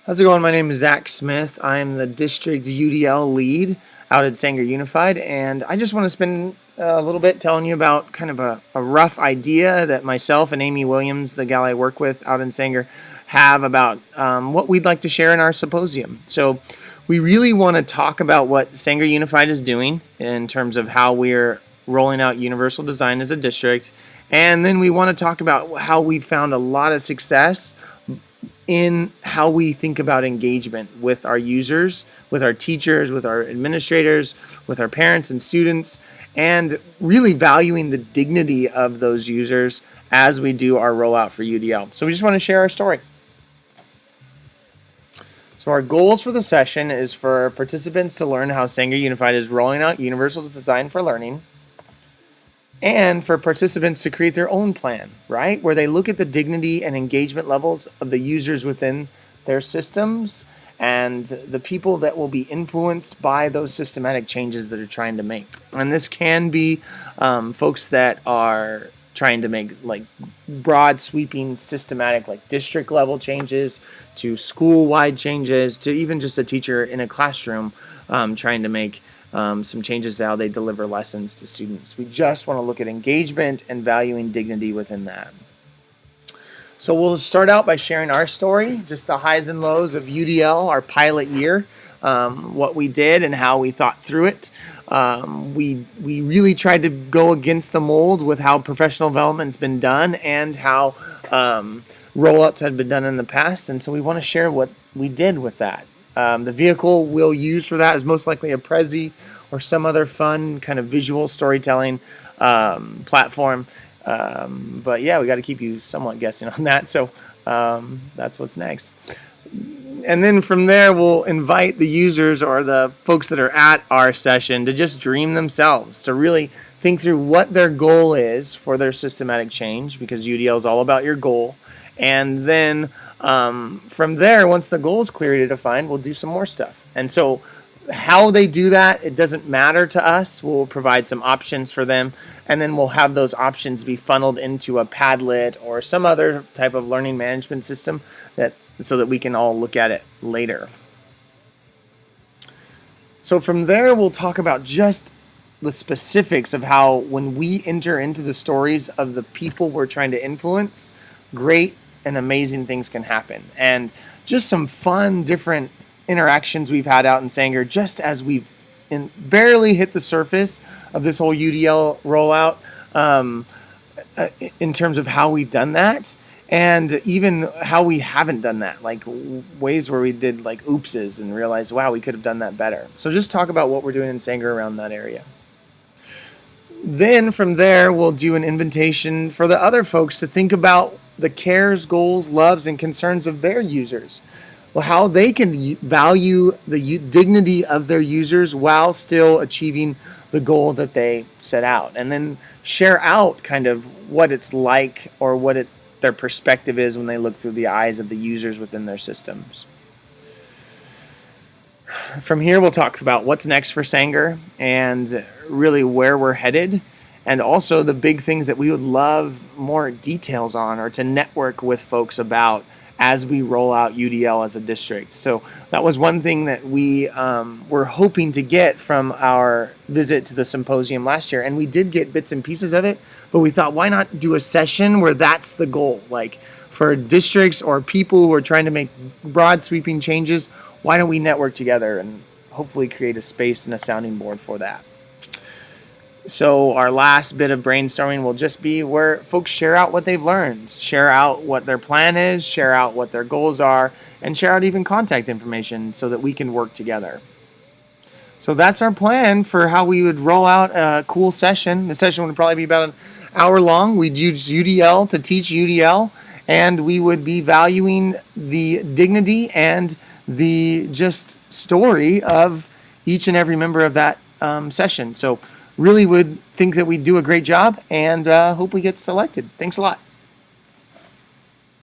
How's it going? My name is Zach Smith. I'm the district UDL lead out at Sanger Unified, and I just want to spend a little bit telling you about kind of a rough idea that myself and Amy Williams, the gal I work with out in Sanger, have about what we'd like to share in our symposium. So we really want to talk about what Sanger Unified is doing in terms of how we're rolling out universal design as a district, and then we want to talk about how we found a lot of success in how we think about engagement with our users, with our teachers, with our administrators, with our parents and students, and really valuing the dignity of those users as we do our rollout for UDL. So we just want to share our story. So our goals for the session is for participants to learn how Sanger Unified is rolling out universal design for learning, and for participants to create their own plan, right? Where they look at the dignity and engagement levels of the users within their systems and the people that will be influenced by those systematic changes that they're trying to make. And this can be folks that are trying to make like broad sweeping systematic like district level changes to school wide changes to even just a teacher in a classroom trying to make some changes to how they deliver lessons to students. We just want to look at engagement and valuing dignity within that. So we'll start out by sharing our story, just the highs and lows of UDL, our pilot year, what we did and how we thought through it. We really tried to go against the mold with how professional development's been done and how rollouts had been done in the past, and so we want to share what we did with that. The vehicle we'll use for that is most likely a Prezi or some other fun kind of visual storytelling platform. But yeah, we got to keep you somewhat guessing on that. So that's what's next. And then from there, we'll invite the users or the folks that are at our session to just dream themselves, to really think through what their goal is for their systematic change, because UDL is all about your goal. And then from there, once the goal is clearly defined, we'll do some more stuff. And so how they do that, it doesn't matter to us. We'll provide some options for them, and then we'll have those options be funneled into a Padlet or some other type of learning management system so that we can all look at it later. So from there, we'll talk about just the specifics of how when we enter into the stories of the people we're trying to influence, great and amazing things can happen. And just some fun, different interactions we've had out in Sanger, just as we've barely hit the surface of this whole UDL rollout in terms of how we've done that, and even how we haven't done that, like ways where we did like oopses and realized, wow, we could have done that better. So just talk about what we're doing in Sanger around that area. Then from there, we'll do an invitation for the other folks to think about the cares, goals, loves, and concerns of their users. Well, how they can value the dignity of their users while still achieving the goal that they set out. And then share out kind of what it's like or what their perspective is when they look through the eyes of the users within their systems. From here, we'll talk about what's next for Sanger and really where we're headed, and also the big things that we would love more details on or to network with folks about as we roll out UDL as a district. So that was one thing that we were hoping to get from our visit to the symposium last year, and we did get bits and pieces of it, but we thought, why not do a session where that's the goal? Like for districts or people who are trying to make broad sweeping changes, why don't we network together and hopefully create a space and a sounding board for that? So our last bit of brainstorming will just be where folks share out what they've learned, share out what their plan is, share out what their goals are, and share out even contact information so that we can work together. So that's our plan for how we would roll out a cool session. The session would probably be about an hour long. We'd use UDL to teach UDL, and we would be valuing the dignity and the just story of each and every member of that session. So really would think that we do a great job, and hope we get selected. Thanks a lot.